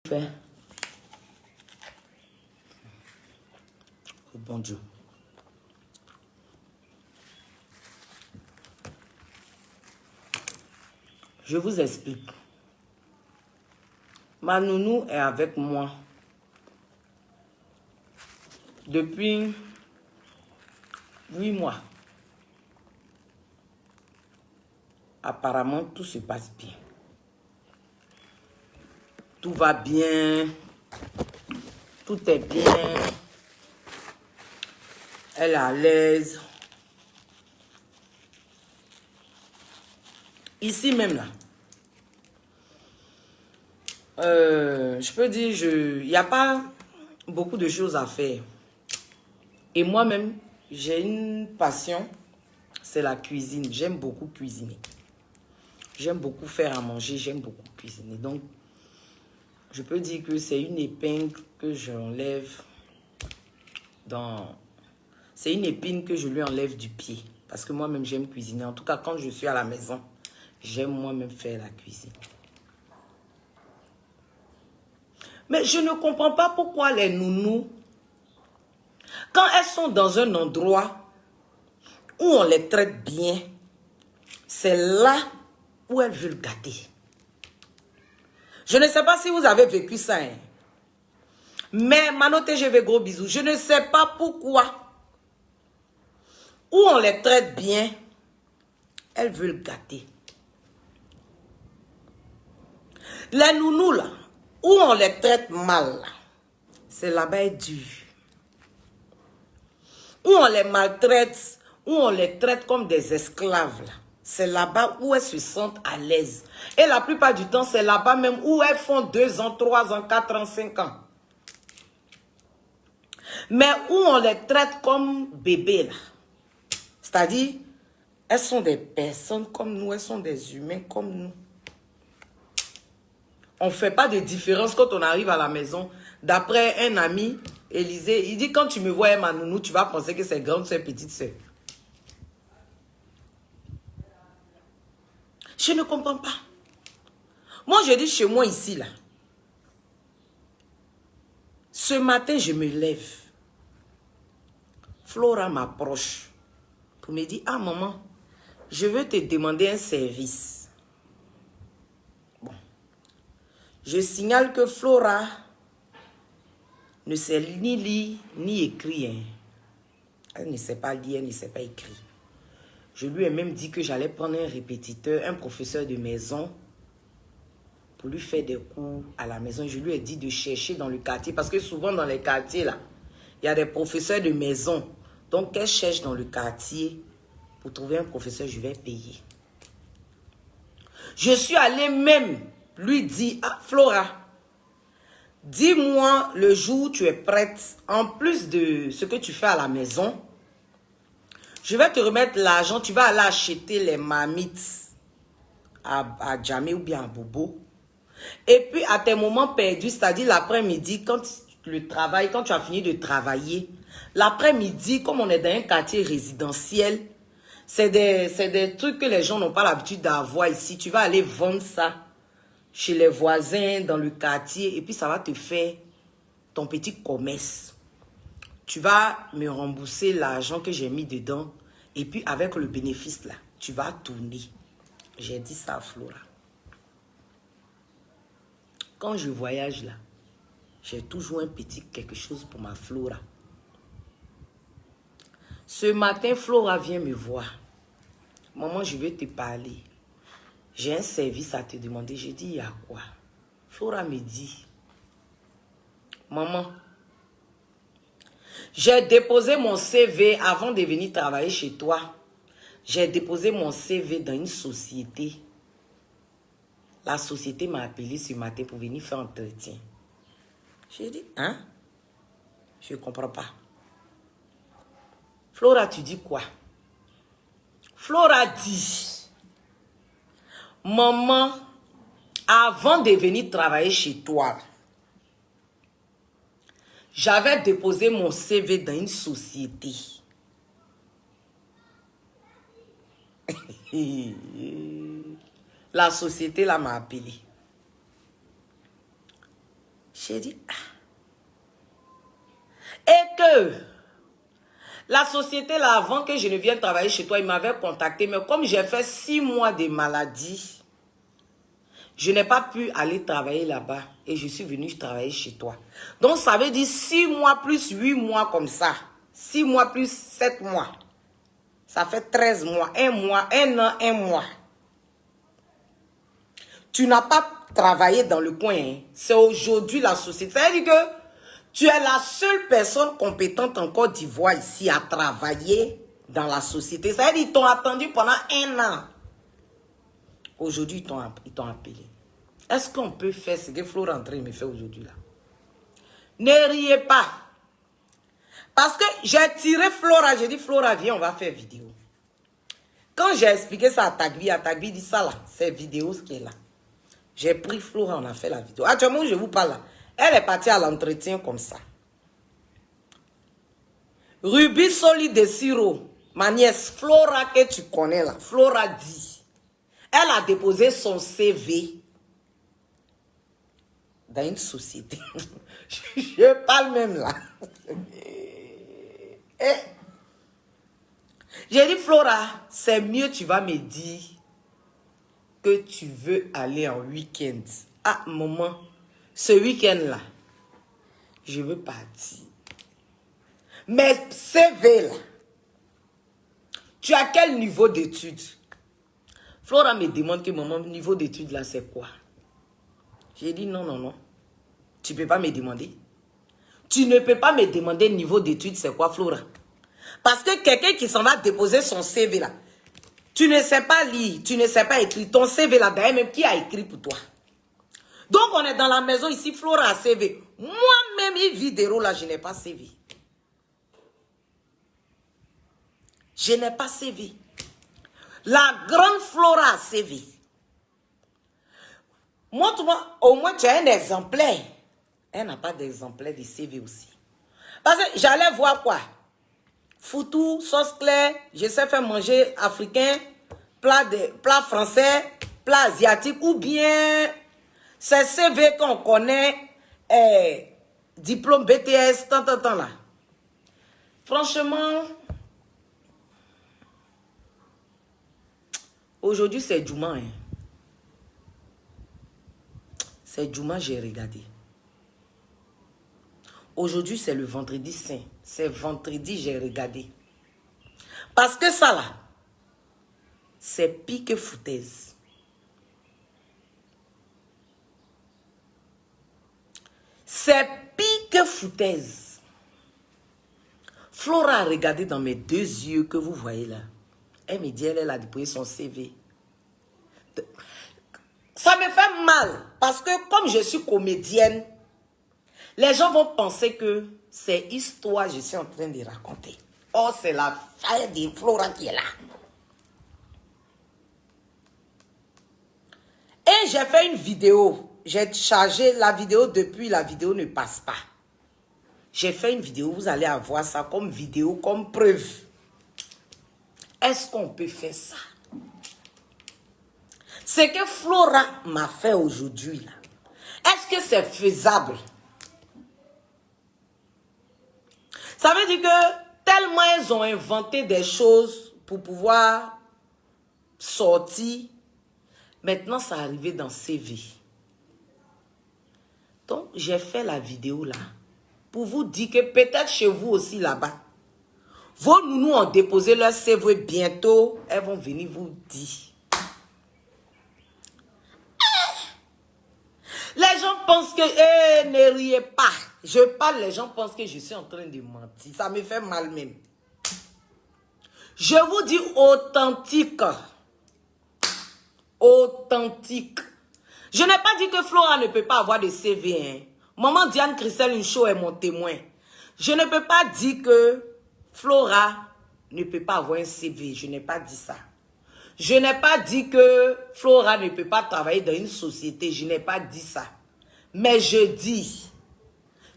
faire. Oh bon Dieu. Je vous explique. Ma nounou est avec moi depuis 8 mois. Apparemment, tout se passe bien. Tout va bien. Tout est bien. Elle est à l'aise. Ici même là. Je peux dire, il n'y a pas beaucoup de choses à faire. Et moi-même, j'ai une passion, c'est la cuisine. J'aime beaucoup cuisiner. J'aime beaucoup faire à manger, j'aime beaucoup cuisiner. Donc, je peux dire que c'est une épingle que j'enlève dans... C'est une épine que je lui enlève du pied. Parce que moi-même, j'aime cuisiner. En tout cas, quand je suis à la maison, j'aime moi-même faire la cuisine. Mais je ne comprends pas pourquoi les nounous, quand elles sont dans un endroit où on les traite bien, c'est là où elles veulent gâter. Je ne sais pas si vous avez vécu ça. Hein. Mais Mano TGV, gros bisous. Je ne sais pas pourquoi, où on les traite bien, elles veulent gâter. Les nounous là, où on les traite mal, c'est là-bas dur. Où on les maltraite, où on les traite comme des esclaves, c'est là-bas où elles se sentent à l'aise. Et la plupart du temps, c'est là-bas même où elles font 2 ans, 3 ans, 4 ans, 5 ans. Mais où on les traite comme bébés, là. C'est-à-dire, elles sont des personnes comme nous, elles sont des humains comme nous. On ne fait pas de différence quand on arrive à la maison. D'après un ami, Élisée, il dit quand tu me vois, ma nounou, tu vas penser que c'est grande soeur, petite soeur. Je ne comprends pas. Moi, je dis chez moi ici, là. Ce matin, je me lève. Flora m'approche pour me dire, ah maman, je veux te demander un service. Bon. Je signale que Flora ne sait ni lire ni écrire. Hein. Elle ne sait pas lire, elle ne sait pas écrire. Je lui ai même dit que j'allais prendre un répétiteur, un professeur de maison, pour lui faire des cours à la maison. Je lui ai dit de chercher dans le quartier, parce que souvent dans les quartiers, là, il y a des professeurs de maison. Donc, qu'elle cherche dans le quartier pour trouver un professeur, je vais payer. Je suis allée même lui dire, ah, Flora, dis-moi le jour où tu es prête, en plus de ce que tu fais à la maison, je vais te remettre l'argent, tu vas aller acheter les marmites à Djamé ou bien à Bobo. Et puis, à tes moments perdus, c'est-à-dire l'après-midi, quand tu as fini de travailler, l'après-midi, comme on est dans un quartier résidentiel, c'est des trucs que les gens n'ont pas l'habitude d'avoir ici. Tu vas aller vendre ça chez les voisins, dans le quartier, et puis ça va te faire ton petit commerce. Tu vas me rembourser l'argent que j'ai mis dedans, et puis avec le bénéfice là, tu vas tourner. J'ai dit ça à Flora. Quand je voyage là, j'ai toujours un petit quelque chose pour ma Flora. Ce matin, Flora vient me voir. Maman, je vais te parler. J'ai un service à te demander. J'ai dit, il y a quoi? Flora me dit, maman, j'ai déposé mon CV avant de venir travailler chez toi. J'ai déposé mon CV dans une société. La société m'a appelé ce matin pour venir faire un entretien. J'ai dit, hein? Je ne comprends pas. Flora, tu dis quoi? Flora dit, maman, avant de venir travailler chez toi, j'avais déposé mon CV dans une société. La société là m'a appelé. J'ai dit, ah. Et que la société, là, avant que je ne vienne travailler chez toi, ils m'avaient contacté. Mais comme j'ai fait 6 mois de maladie, je n'ai pas pu aller travailler là-bas. Et je suis venu travailler chez toi. Donc, ça veut dire 6 mois plus 8 mois comme ça. 6 mois plus 7 mois. Ça fait 13 mois. 1 mois, 1 an, 1 mois. Tu n'as pas travaillé dans le coin. Hein. C'est aujourd'hui la société. Ça veut dire que tu es la seule personne compétente en Côte d'Ivoire ici à travailler dans la société. Ça veut dire qu'ils t'ont attendu pendant 1 an. Aujourd'hui, ils t'ont appelé. Est-ce qu'on peut faire ce que Flo Rentré me fait aujourd'hui là? Ne riez pas. Parce que j'ai tiré Flora. J'ai dit, Flora, viens, on va faire vidéo. Quand j'ai expliqué ça à Tagbi dit ça là. C'est vidéo ce qui est là. J'ai pris Flora, on a fait la vidéo. Actuellement, je vous parle là. Elle est partie à l'entretien comme ça. Ruby Soli de Siro, ma nièce Flora que tu connais là, Flora dit, elle a déposé son CV dans une société. Je parle même là. J'ai dit, Flora, c'est mieux, tu vas me dire que tu veux aller en week-end. Ah, maman, ce week-end-là, je veux partir. Mais CV là, tu as quel niveau d'études? Flora me demande que maman, niveau d'études là, c'est quoi? J'ai dit non, non, non. Tu ne peux pas me demander. Tu ne peux pas me demander niveau d'études, c'est quoi, Flora? Parce que quelqu'un qui s'en va déposer son CV là, tu ne sais pas lire, tu ne sais pas écrire. Ton CV là, d'ailleurs, même qui a écrit pour toi? Donc, on est dans la maison ici, Flora a CV. Moi-même, une vidéo là, je n'ai pas CV. Je n'ai pas CV. La grande Flora a CV. Montre-moi, au moins tu as un exemplaire. Elle n'a pas d'exemplaire de CV aussi. Parce que j'allais voir quoi? Foutou, sauce claire, je sais faire manger africain, plat français, plat asiatique, ou bien c'est CV qu'on connaît, diplôme BTS, tant là. Franchement, aujourd'hui c'est Djouma. Hein. C'est Djouma, j'ai regardé. Aujourd'hui, c'est le vendredi saint. C'est vendredi, j'ai regardé. Parce que ça là, c'est pique foutaise. C'est pique foutaise. Flora a regardé dans mes 2 yeux que vous voyez là. Elle me dit, elle a déposé son CV. Ça me fait mal. Parce que comme je suis comédienne, les gens vont penser que c'est histoire que je suis en train de raconter. Oh, c'est la faille de Flora qui est là. Et j'ai fait une vidéo. J'ai chargé la vidéo depuis, la vidéo ne passe pas. J'ai fait une vidéo, vous allez avoir ça comme vidéo, comme preuve. Est-ce qu'on peut faire ça? Ce que Flora m'a fait aujourd'hui, là, est-ce que c'est faisable? Ça veut dire que tellement ils ont inventé des choses pour pouvoir sortir, maintenant ça arrivé dans CV. Donc j'ai fait la vidéo là pour vous dire que peut-être chez vous aussi là-bas, vos nounous ont déposé leur CV bientôt, elles vont venir vous dire. Les gens pensent que, ne riez pas. Je parle, les gens pensent que je suis en train de mentir. Ça me fait mal même. Je vous dis authentique. Authentique. Je n'ai pas dit que Flora ne peut pas avoir de CV. Hein. Maman Diane Christelle Uncho est mon témoin. Je ne peux pas dire que Flora ne peut pas avoir un CV. Je n'ai pas dit ça. Je n'ai pas dit que Flora ne peut pas travailler dans une société. Je n'ai pas dit ça. Mais je dis,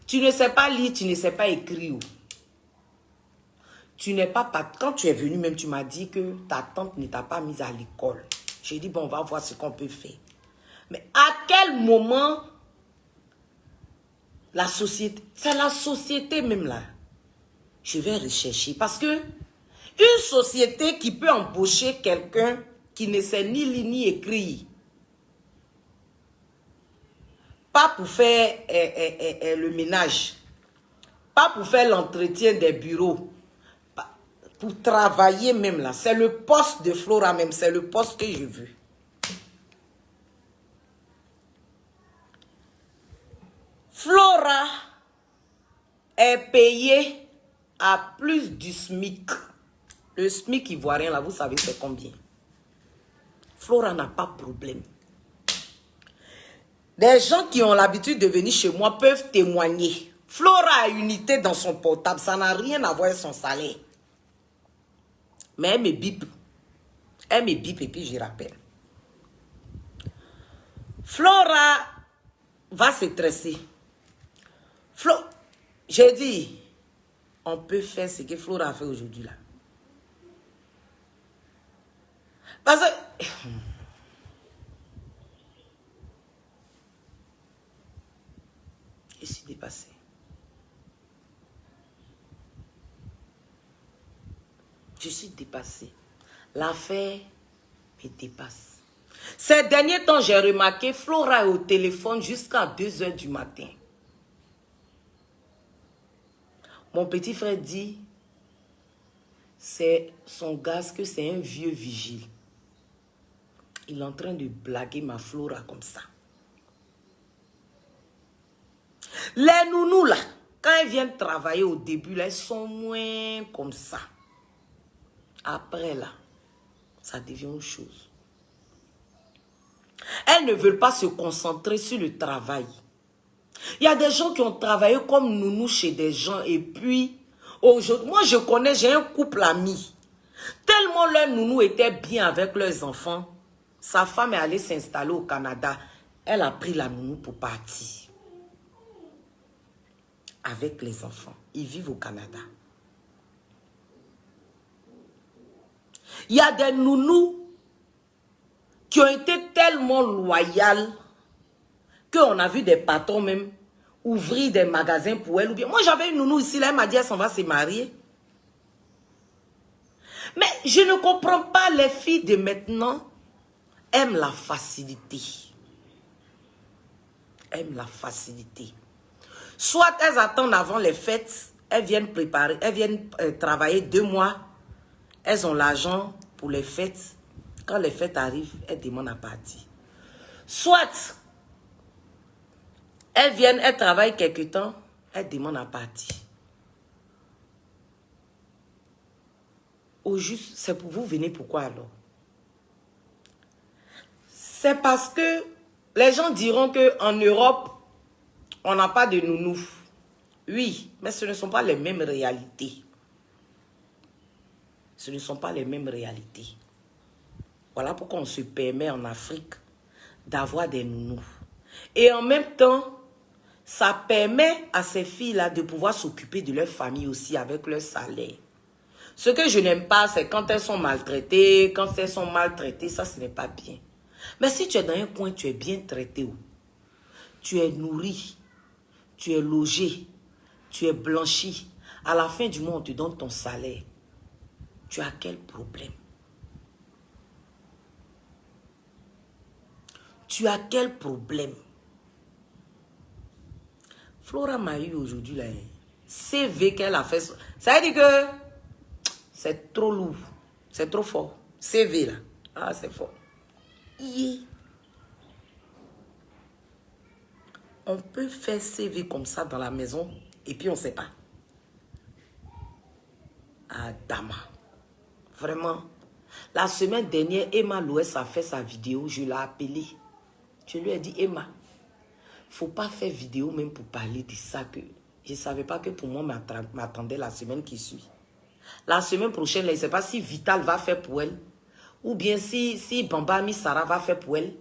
tu ne sais pas lire, tu ne sais pas écrire. Tu n'es pas... Quand tu es venu même, tu m'as dit que ta tante ne t'a pas mise à l'école. J'ai dit, bon, on va voir ce qu'on peut faire. Mais à quel moment La société, c'est la société même là. Je vais rechercher parce que une société qui peut embaucher quelqu'un qui ne sait ni lire ni écrire, pas pour faire le ménage, pas pour faire l'entretien des bureaux, pour travailler même là. C'est le poste de Flora même, c'est le poste que je veux. Flora est payée à plus du SMIC. Le SMIC ivoirien là, vous savez c'est combien? Flora n'a pas de problème. Des gens qui ont l'habitude de venir chez moi peuvent témoigner. Flora a unité dans son portable, ça n'a rien à voir avec son salaire. Mais elle me bip. Elle me bip et puis je rappelle. Flora va se stresser. J'ai dit, on peut faire ce que Flora a fait aujourd'hui là. Parce que... Je suis dépassée. Je suis dépassée. L'affaire me dépasse. Ces derniers temps, j'ai remarqué Flora est au téléphone jusqu'à 2 h du matin. Mon petit frère dit, c'est son gaz que c'est un vieux vigile. Il est en train de blaguer ma Flora comme ça. Les nounous là, quand elles viennent travailler au début, là, elles sont moins comme ça. Après là, ça devient autre chose. Elles ne veulent pas se concentrer sur le travail. Il y a des gens qui ont travaillé comme nounou chez des gens et puis, aujourd'hui, moi je connais, j'ai un couple ami. Tellement leur nounou était bien avec leurs enfants, sa femme est allée s'installer au Canada. Elle a pris la nounou pour partir. Avec les enfants. Ils vivent au Canada. Il y a des nounous qui ont été tellement loyales qu'on a vu des patrons même ouvrir des magasins pour elle. Ou bien, moi, j'avais une nounou ici, là, elle m'a dit, elle s'en va se marier. Mais je ne comprends pas, les filles de maintenant aiment la facilité. Aiment la facilité. Soit elles attendent avant les fêtes, elles viennent préparer, elles viennent travailler 2 mois, elles ont l'argent pour les fêtes. Quand les fêtes arrivent, elles demandent à partir. Soit elles viennent, elles travaillent quelque temps, elles demandent à partir. Au juste, c'est pour vous venez pourquoi alors? C'est parce que les gens diront qu'en Europe, on n'a pas de nounou. Oui, mais ce ne sont pas les mêmes réalités. Ce ne sont pas les mêmes réalités. Voilà pourquoi on se permet en Afrique d'avoir des nounous. Et en même temps, ça permet à ces filles-là de pouvoir s'occuper de leur famille aussi avec leur salaire. Ce que je n'aime pas, c'est quand elles sont maltraitées. Quand elles sont maltraitées, ça, ce n'est pas bien. Mais si tu es dans un coin, tu es bien traité. Tu es nourri. Tu es logé, tu es blanchi. À la fin du mois, on te donne ton salaire. Tu as quel problème? Tu as quel problème? Flora m'a eu aujourd'hui là. CV qu'elle a fait. Ça veut dire que c'est trop lourd. C'est trop fort. CV là. Ah, c'est fort. On peut faire CV comme ça dans la maison et puis on ne sait pas. Ah, Dama. Vraiment. La semaine dernière, Emma Louès a fait sa vidéo. Je l'ai appelée. Je lui ai dit, Emma, il ne faut pas faire vidéo même pour parler de ça. Que je ne savais pas que pour moi, m'attendait la semaine qui suit. La semaine prochaine, je ne sais pas si Vital va faire pour elle. Ou bien si Bamba Misara va faire pour elle.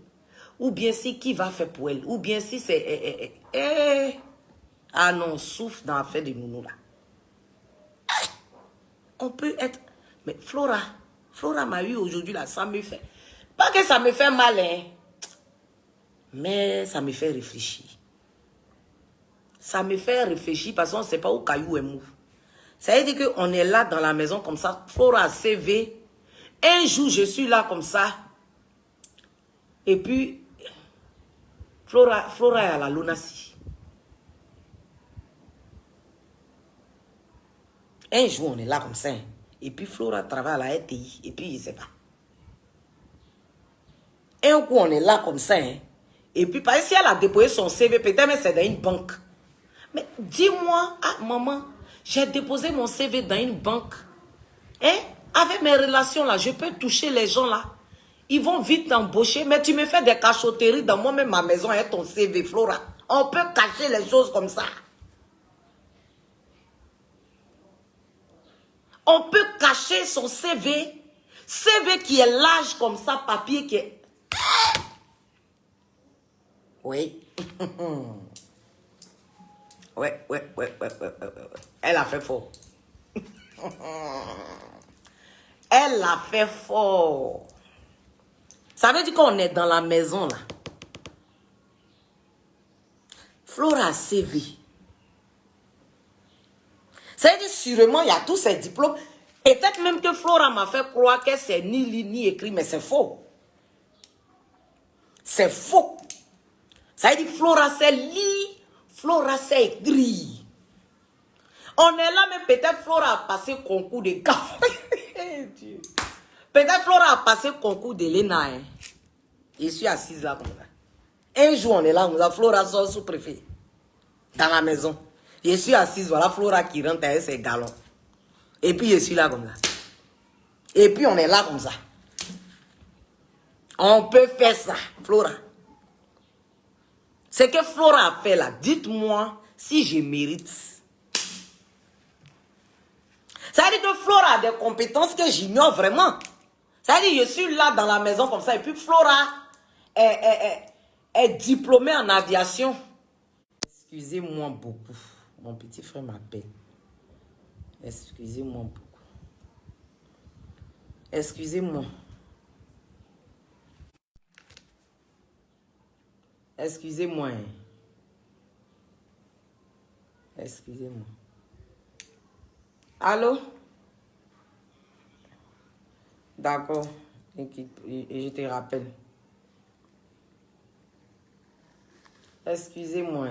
Ou bien si qui va faire pour elle. Ou bien si c'est... Ah non, souffle dans l'affaire de nounou là. On peut être... Mais Flora m'a eu aujourd'hui là, ça me fait... Pas que ça me fait mal, hein. Mais ça me fait réfléchir. Ça me fait réfléchir parce qu'on ne sait pas où Caillou est mou. Ça veut dire qu'on est là dans la maison comme ça. Flora a CV. Un jour, je suis là comme ça. Et puis, Flora est à la Lunasi. Un jour, on est là comme ça. Et puis, Flora travaille à la RTI. Et puis, je ne sais pas. Un coup, on est là comme ça. Et puis, par si elle a déposé son CV, peut-être même c'est dans une banque. Mais dis-moi, ah, maman, j'ai déposé mon CV dans une banque. Hein? Avec mes relations là, je peux toucher les gens là. Ils vont vite t'embaucher, mais tu me fais des cachotteries dans moi-même ma maison et ton CV, Flora. On peut cacher les choses comme ça. On peut cacher son CV. CV qui est large comme ça, papier qui est... Oui. Ouais. Elle a fait fort. Elle a fait fort. Ça veut dire qu'on est dans la maison là. Flora a CV. Ça veut dire sûrement il y a tous ces diplômes. Peut-être même que Flora m'a fait croire que c'est ni lu ni écrit, mais c'est faux. C'est faux. Ça veut dire Flora c'est lit, Flora c'est écrit. On est là, mais peut-être Flora a passé concours de café. Peut-être Flora a passé concours de l'ENA. Hein. Je suis assise là comme ça. Un jour, on est là, on a Flora sort sous-préfet. Dans la maison. Je suis assise, voilà Flora qui rentre avec ses galons. Et puis je suis là comme ça. Et puis on est là comme ça. On peut faire ça, Flora. Ce que Flora a fait là, dites-moi si je mérite. Ça veut dire que Flora a des compétences que j'ignore vraiment. Ça veut dire que je suis là dans la maison comme ça. Et puis Flora est diplômée en aviation. Excusez-moi beaucoup. Mon petit frère m'appelle. Excusez-moi beaucoup. Excusez-moi. Excusez-moi. Excusez-moi. Allô? D'accord. Je te rappelle. Excusez-moi.